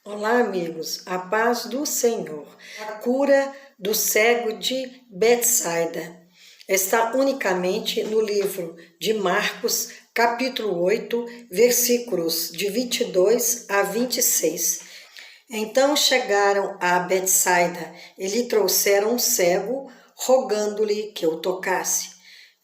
Olá, amigos, a paz do Senhor. A cura do cego de Betsaida está unicamente no livro de Marcos, capítulo 8, versículos de 22 a 26. Então chegaram a Betsaida e lhe trouxeram um cego, rogando-lhe que o tocasse.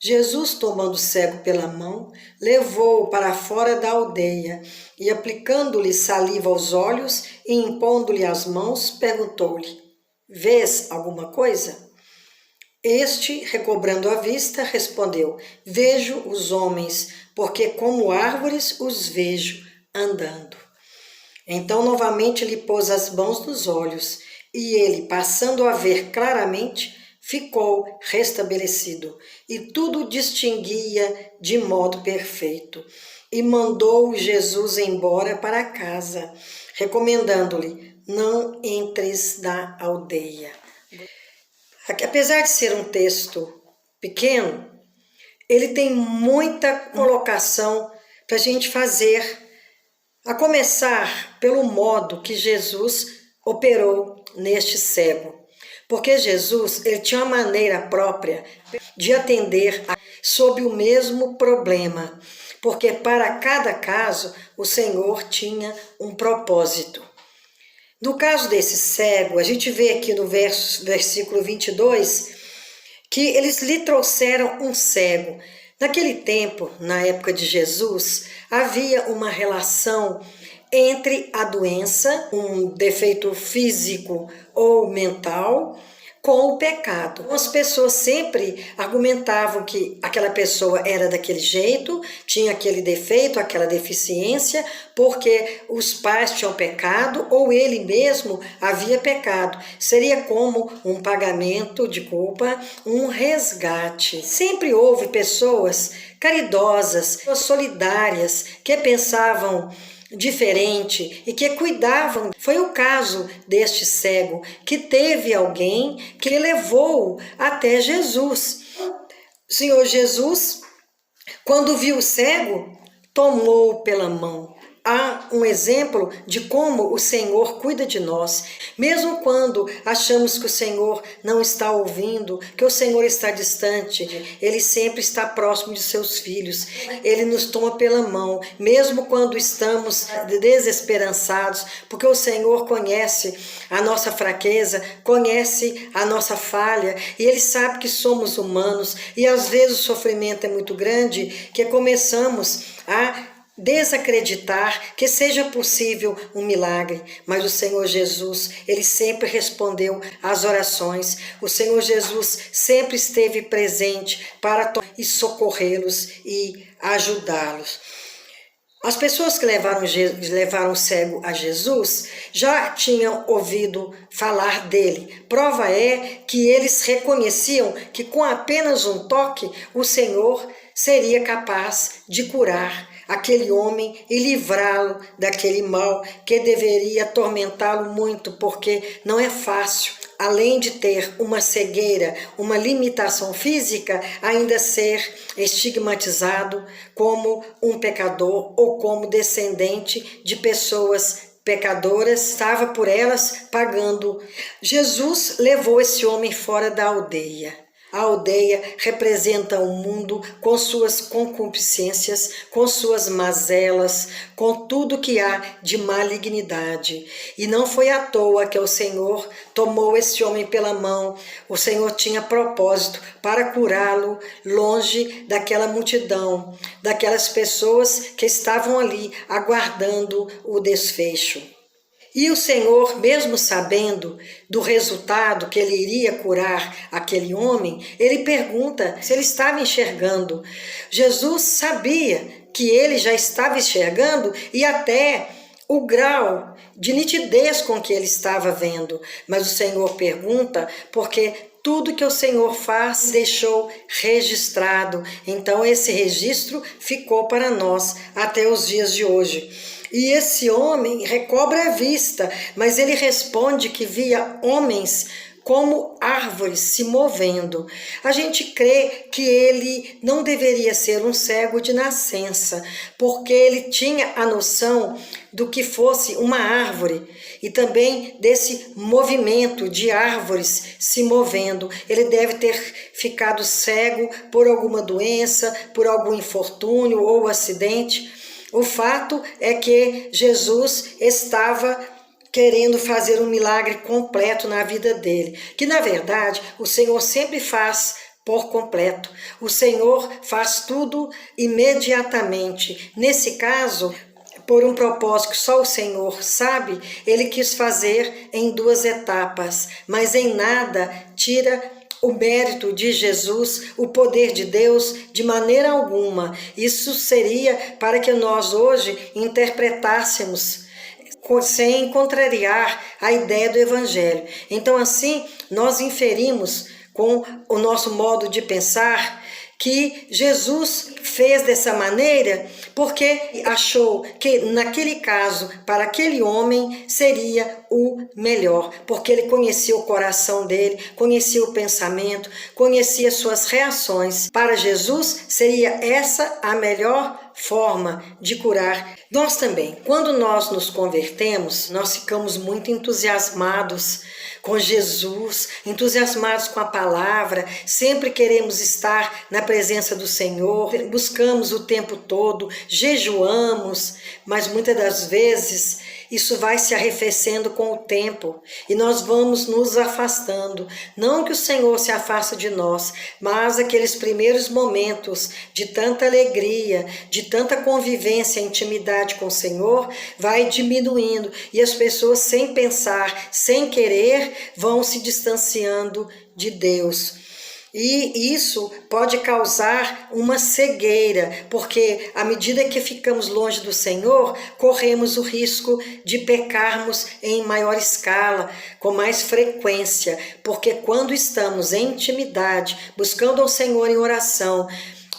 Jesus, tomando o cego pela mão, levou-o para fora da aldeia e, aplicando-lhe saliva aos olhos e impondo-lhe as mãos, perguntou-lhe: Vês alguma coisa? Este, recobrando a vista, respondeu: Vejo os homens, porque como árvores os vejo andando. Então novamente lhe pôs as mãos nos olhos, e ele, passando a ver claramente, ficou restabelecido, e tudo distinguia de modo perfeito. E mandou Jesus embora para casa, recomendando-lhe: não entres na aldeia. Apesar de ser um texto pequeno, ele tem muita colocação para a gente fazer, a começar pelo modo que Jesus operou neste cego. Porque Jesus, ele tinha uma maneira própria de atender sob o mesmo problema, porque para cada caso o Senhor tinha um propósito. No caso desse cego, a gente vê aqui no versículo 22, que eles lhe trouxeram um cego. Naquele tempo, na época de Jesus, havia uma relação entre a doença, um defeito físico ou mental, com o pecado. As pessoas sempre argumentavam que aquela pessoa era daquele jeito, tinha aquele defeito, aquela deficiência, porque os pais tinham pecado ou ele mesmo havia pecado. Seria como um pagamento de culpa, um resgate. Sempre houve pessoas caridosas, solidárias, que pensavam diferente e que cuidavam. Foi o caso deste cego, que teve alguém que levou até Jesus. O Senhor Jesus, quando viu o cego, tomou pela mão. Há um exemplo de como o Senhor cuida de nós, mesmo quando achamos que o Senhor não está ouvindo, que o Senhor está distante, Ele sempre está próximo de seus filhos. Ele nos toma pela mão, mesmo quando estamos desesperançados, porque o Senhor conhece a nossa fraqueza, conhece a nossa falha, e Ele sabe que somos humanos, e às vezes o sofrimento é muito grande, que começamos a desacreditar que seja possível um milagre, mas o Senhor Jesus, Ele sempre respondeu às orações. O Senhor Jesus sempre esteve presente para e socorrê-los e ajudá-los. As pessoas que levaram o cego a Jesus já tinham ouvido falar dele. Prova é que eles reconheciam que com apenas um toque o Senhor seria capaz de curar aquele homem e livrá-lo daquele mal que deveria atormentá-lo muito, porque não é fácil, além de ter uma cegueira, uma limitação física, ainda ser estigmatizado como um pecador ou como descendente de pessoas pecadoras, estava por elas pagando. Jesus levou esse homem fora da aldeia. A aldeia representa o mundo com suas concupiscências, com suas mazelas, com tudo que há de malignidade. E não foi à toa que o Senhor tomou esse homem pela mão. O Senhor tinha propósito para curá-lo longe daquela multidão, daquelas pessoas que estavam ali aguardando o desfecho. E o Senhor, mesmo sabendo do resultado que ele iria curar aquele homem, ele pergunta se ele estava enxergando. Jesus sabia que ele já estava enxergando e até o grau de nitidez com que ele estava vendo. Mas o Senhor pergunta porque tudo que o Senhor faz deixou registrado. Então esse registro ficou para nós até os dias de hoje. E esse homem recobra a vista, mas ele responde que via homens como árvores se movendo. A gente crê que ele não deveria ser um cego de nascença, porque ele tinha a noção do que fosse uma árvore e também desse movimento de árvores se movendo. Ele deve ter ficado cego por alguma doença, por algum infortúnio ou acidente. O fato é que Jesus estava querendo fazer um milagre completo na vida dele, que na verdade o Senhor sempre faz por completo. O Senhor faz tudo imediatamente. Nesse caso, por um propósito que só o Senhor sabe, ele quis fazer em 2 etapas, mas em nada tira o mérito de Jesus, o poder de Deus, de maneira alguma. Isso seria para que nós hoje interpretássemos sem contrariar a ideia do Evangelho. Então, assim, nós inferimos com o nosso modo de pensar que Jesus fez dessa maneira porque achou que naquele caso, para aquele homem, seria o melhor, porque ele conhecia o coração dele, conhecia o pensamento, conhecia suas reações. Para Jesus, seria essa a melhor forma de curar. Nós também, quando nós nos convertemos, nós ficamos muito entusiasmados com Jesus, entusiasmados com a palavra, sempre queremos estar na presença do Senhor, buscamos o tempo todo, jejuamos, mas muitas das vezes isso vai se arrefecendo com o tempo e nós vamos nos afastando. Não que o Senhor se afaste de nós, mas aqueles primeiros momentos de tanta alegria, de tanta convivência, intimidade com o Senhor, vai diminuindo e as pessoas, sem pensar, sem querer, vão se distanciando de Deus. E isso pode causar uma cegueira, porque à medida que ficamos longe do Senhor, corremos o risco de pecarmos em maior escala, com mais frequência, porque quando estamos em intimidade, buscando ao Senhor em oração,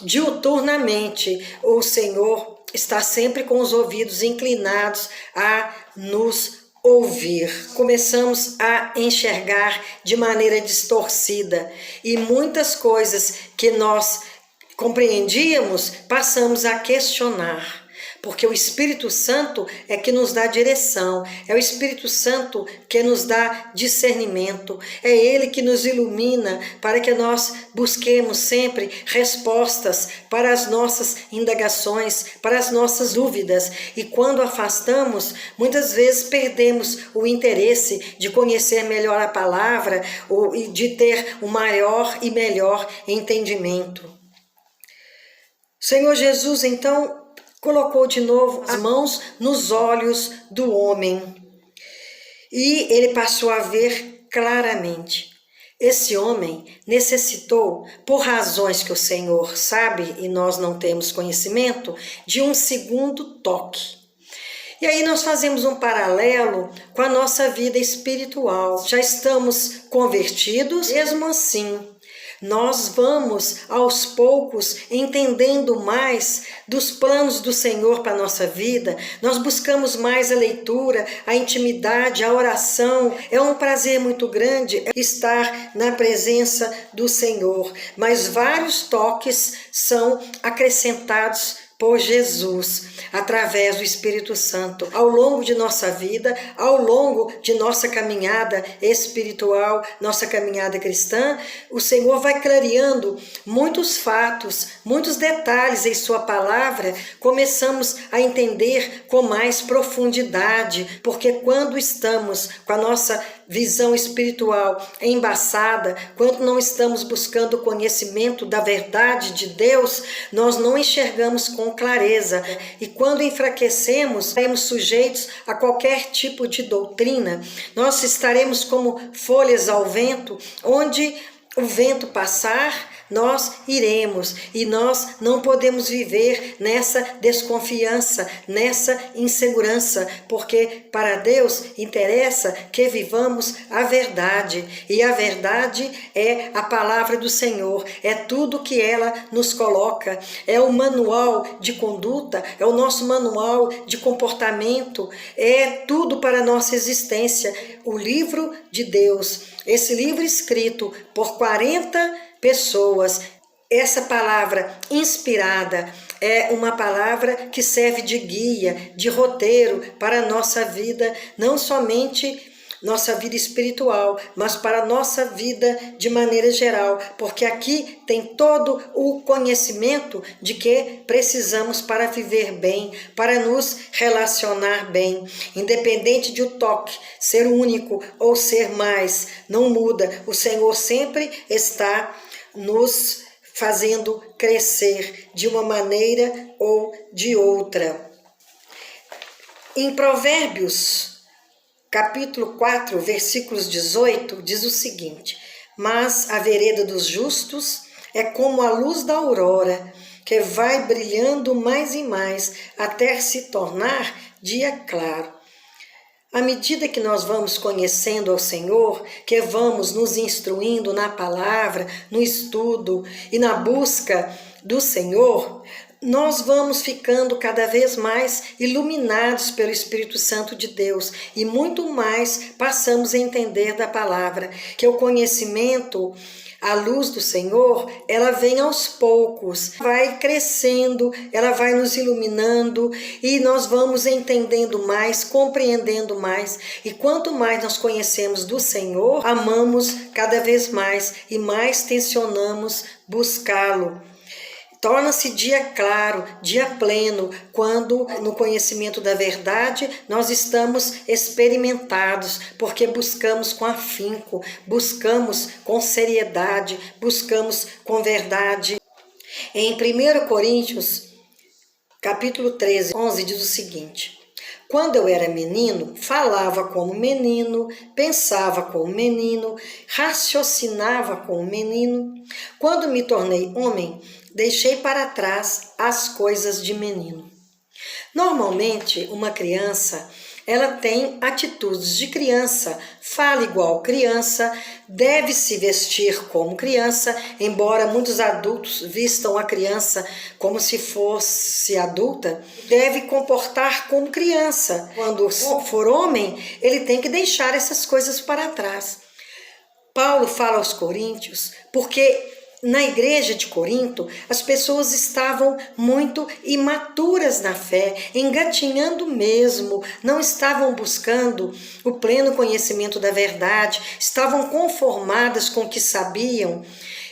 diuturnamente, o Senhor está sempre com os ouvidos inclinados a nos ouvir. Começamos a enxergar de maneira distorcida e muitas coisas que nós compreendíamos passamos a questionar. Porque o Espírito Santo é que nos dá direção, é o Espírito Santo que nos dá discernimento, é Ele que nos ilumina para que nós busquemos sempre respostas para as nossas indagações, para as nossas dúvidas. E quando afastamos, muitas vezes perdemos o interesse de conhecer melhor a palavra e de ter um maior e melhor entendimento. Senhor Jesus, então, colocou de novo as mãos nos olhos do homem e ele passou a ver claramente. Esse homem necessitou, por razões que o Senhor sabe e nós não temos conhecimento, de um segundo toque. E aí nós fazemos um paralelo com a nossa vida espiritual. Já estamos convertidos, mesmo assim, nós vamos aos poucos entendendo mais dos planos do Senhor para a nossa vida. Nós buscamos mais a leitura, a intimidade, a oração. É um prazer muito grande estar na presença do Senhor. Mas vários toques são acrescentados por Jesus, através do Espírito Santo, ao longo de nossa vida, ao longo de nossa caminhada espiritual, nossa caminhada cristã, o Senhor vai clareando muitos fatos, muitos detalhes em sua palavra, começamos a entender com mais profundidade, porque quando estamos com a nossa visão espiritual embaçada, quando não estamos buscando o conhecimento da verdade de Deus, nós não enxergamos com clareza. E quando enfraquecemos, estaremos sujeitos a qualquer tipo de doutrina. Nós estaremos como folhas ao vento, onde o vento passar, nós iremos. E nós não podemos viver nessa desconfiança, nessa insegurança, porque para Deus interessa que vivamos a verdade. E a verdade é a palavra do Senhor, é tudo que ela nos coloca, é o manual de conduta, é o nosso manual de comportamento, é tudo para a nossa existência. O livro de Deus, esse livro escrito por 40 pessoas, essa palavra inspirada é uma palavra que serve de guia, de roteiro para a nossa vida, não somente nossa vida espiritual, mas para a nossa vida de maneira geral, porque aqui tem todo o conhecimento de que precisamos para viver bem, para nos relacionar bem, independente de o toque ser único ou ser mais, não muda, o Senhor sempre está nos fazendo crescer de uma maneira ou de outra. Em Provérbios, capítulo 4, versículos 18, diz o seguinte: mas a vereda dos justos é como a luz da aurora, que vai brilhando mais e mais, até se tornar dia claro. À medida que nós vamos conhecendo ao Senhor, que vamos nos instruindo na palavra, no estudo e na busca do Senhor, nós vamos ficando cada vez mais iluminados pelo Espírito Santo de Deus e muito mais passamos a entender da palavra, que o conhecimento, a luz do Senhor, ela vem aos poucos, vai crescendo, ela vai nos iluminando e nós vamos entendendo mais, compreendendo mais. E quanto mais nós conhecemos do Senhor, amamos cada vez mais e mais tensionamos buscá-lo. Torna-se dia claro, dia pleno, quando no conhecimento da verdade nós estamos experimentados, porque buscamos com afinco, buscamos com seriedade, buscamos com verdade. Em 1 Coríntios, capítulo 13, 11, diz o seguinte: quando eu era menino, falava como menino, pensava como menino, raciocinava como menino. Quando me tornei homem, deixei para trás as coisas de menino. Normalmente, uma criança, ela tem atitudes de criança, fala igual criança, deve se vestir como criança, embora muitos adultos vistam a criança como se fosse adulta, deve comportar como criança. Quando for homem, ele tem que deixar essas coisas para trás. Paulo fala aos Coríntios porque na igreja de Corinto, as pessoas estavam muito imaturas na fé, engatinhando mesmo, não estavam buscando o pleno conhecimento da verdade, estavam conformadas com o que sabiam.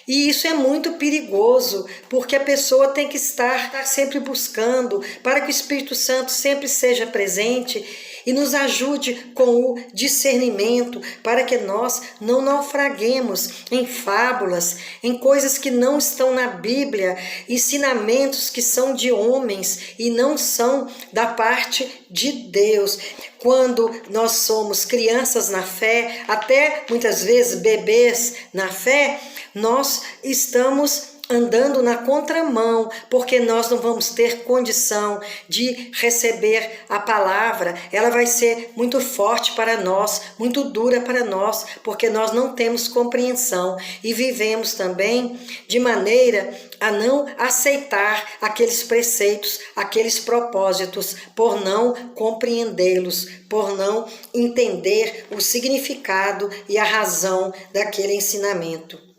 E isso é muito perigoso, porque a pessoa tem que estar sempre buscando, para que o Espírito Santo sempre seja presente e nos ajude com o discernimento, para que nós não naufraguemos em fábulas, em coisas que não estão na Bíblia, ensinamentos que são de homens e não são da parte de Deus. Quando nós somos crianças na fé, até muitas vezes bebês na fé, nós estamos andando na contramão, porque nós não vamos ter condição de receber a palavra. Ela vai ser muito forte para nós, muito dura para nós, porque nós não temos compreensão e vivemos também de maneira a não aceitar aqueles preceitos, aqueles propósitos, por não compreendê-los, por não entender o significado e a razão daquele ensinamento.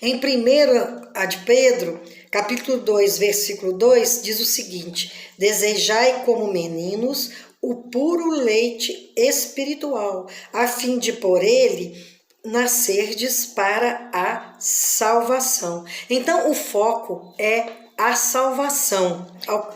Em 1 de Pedro, capítulo 2, versículo 2, diz o seguinte: desejai como meninos o puro leite espiritual, a fim de por ele nascerdes para a salvação. Então, o foco é a salvação.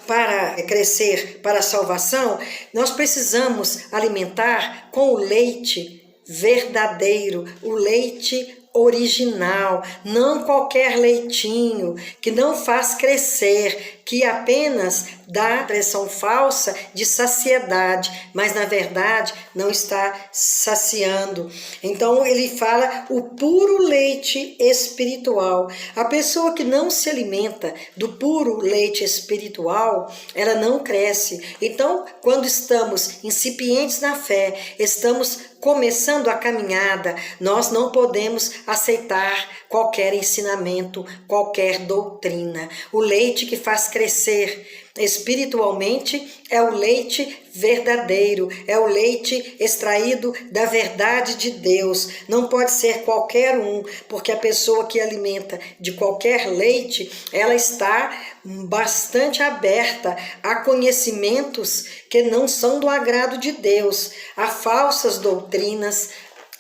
Para crescer para a salvação, nós precisamos alimentar com o leite verdadeiro, o leite original, não qualquer leitinho que não faz crescer, que apenas dá a impressão falsa de saciedade, mas na verdade não está saciando. Então ele fala o puro leite espiritual. A pessoa que não se alimenta do puro leite espiritual, ela não cresce. Então, quando estamos incipientes na fé, estamos começando a caminhada, nós não podemos aceitar qualquer ensinamento, qualquer doutrina. O leite que faz crescer espiritualmente é o leite verdadeiro, é o leite extraído da verdade de Deus. Não pode ser qualquer um, porque a pessoa que alimenta de qualquer leite, ela está bastante aberta a conhecimentos que não são do agrado de Deus, a falsas doutrinas,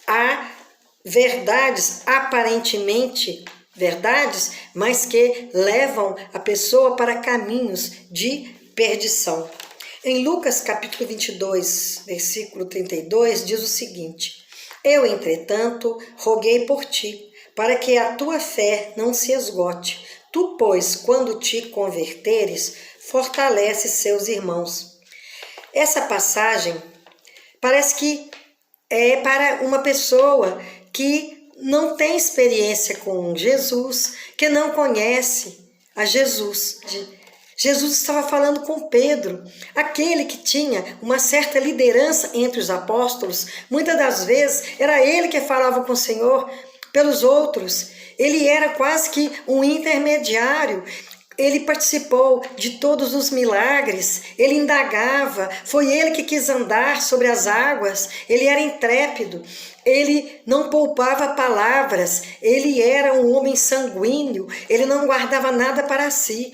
a verdades aparentemente verdades, mas que levam a pessoa para caminhos de perdição. Em Lucas capítulo 22, versículo 32, diz o seguinte: Eu, entretanto, roguei por ti, para que a tua fé não se esgote. Tu, pois, quando te converteres, fortalece seus irmãos. Essa passagem parece que é para uma pessoa que não tem experiência com Jesus, que não conhece a Jesus. Jesus estava falando com Pedro, aquele que tinha uma certa liderança entre os apóstolos. Muitas das vezes era ele que falava com o Senhor pelos outros. Ele era quase que um intermediário. Ele participou de todos os milagres, ele indagava, foi ele que quis andar sobre as águas, ele era intrépido, ele não poupava palavras, ele era um homem sanguíneo, ele não guardava nada para si,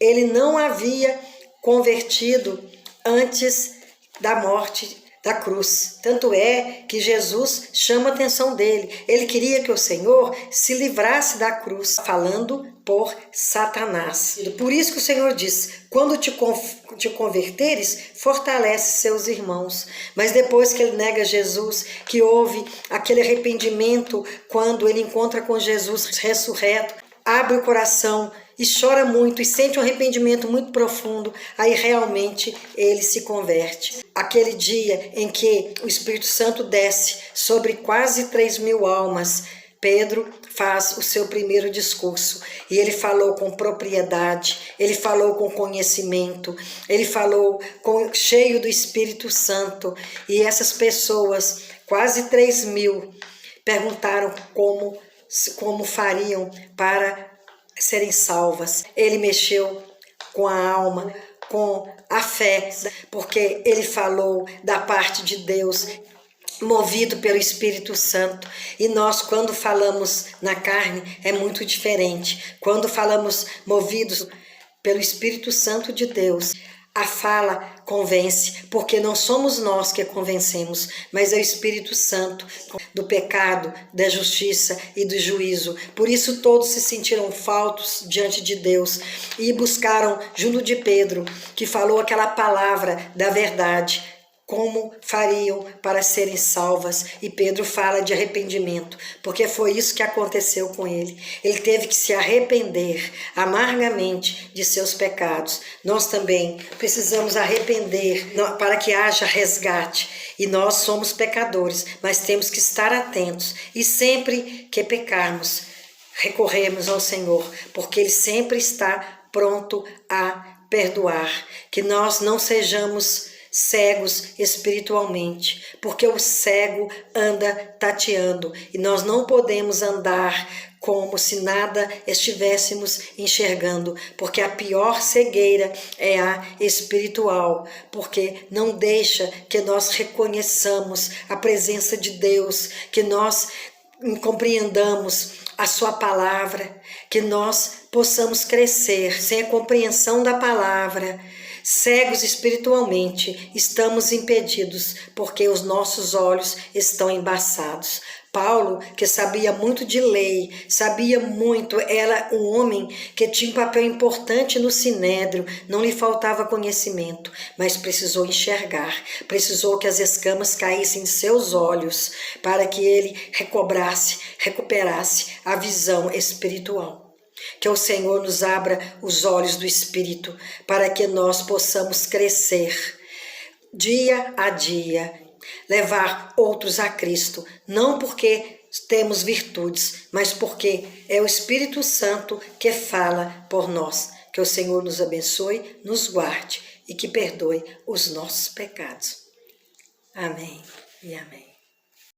ele não havia convertido antes da morte da cruz. Tanto é que Jesus chama a atenção dele. Ele queria que o Senhor se livrasse da cruz, falando por Satanás. Por isso que o Senhor diz: quando te converteres, fortalece seus irmãos. Mas depois que ele nega Jesus, que houve aquele arrependimento quando ele encontra com Jesus ressurreto, abre o coração e chora muito e sente um arrependimento muito profundo, aí realmente ele se converte. Aquele dia em que o Espírito Santo desce sobre quase 3.000 almas, Pedro faz o seu primeiro discurso e ele falou com propriedade, ele falou com conhecimento, ele falou cheio do Espírito Santo, e essas pessoas, quase 3.000, perguntaram como fariam para serem salvas. Ele mexeu com a alma, com a fé, porque ele falou da parte de Deus, movido pelo Espírito Santo. E nós, quando falamos na carne, é muito diferente. Quando falamos movidos pelo Espírito Santo de Deus, a fala convence, porque não somos nós que convencemos, mas é o Espírito Santo do pecado, da justiça e do juízo. Por isso todos se sentiram faltos diante de Deus e buscaram junto de Pedro, que falou aquela palavra da verdade, como fariam para serem salvas. E Pedro fala de arrependimento, porque foi isso que aconteceu com ele. Ele teve que se arrepender amargamente de seus pecados. Nós também precisamos arrepender para que haja resgate. E nós somos pecadores, mas temos que estar atentos. E sempre que pecarmos, recorremos ao Senhor, porque Ele sempre está pronto a perdoar. Que nós não sejamos cegos espiritualmente, porque o cego anda tateando e nós não podemos andar como se nada estivéssemos enxergando, porque a pior cegueira é a espiritual, porque não deixa que nós reconheçamos a presença de Deus, que nós compreendamos a sua palavra, que nós possamos crescer sem a compreensão da palavra. Cegos espiritualmente, estamos impedidos porque os nossos olhos estão embaçados. Paulo, que sabia muito de lei, sabia muito, era um homem que tinha um papel importante no sinédrio, não lhe faltava conhecimento, mas precisou enxergar, precisou que as escamas caíssem de seus olhos para que ele recuperasse a visão espiritual. Que o Senhor nos abra os olhos do Espírito para que nós possamos crescer dia a dia, levar outros a Cristo, não porque temos virtudes, mas porque é o Espírito Santo que fala por nós. Que o Senhor nos abençoe, nos guarde e que perdoe os nossos pecados. Amém e amém.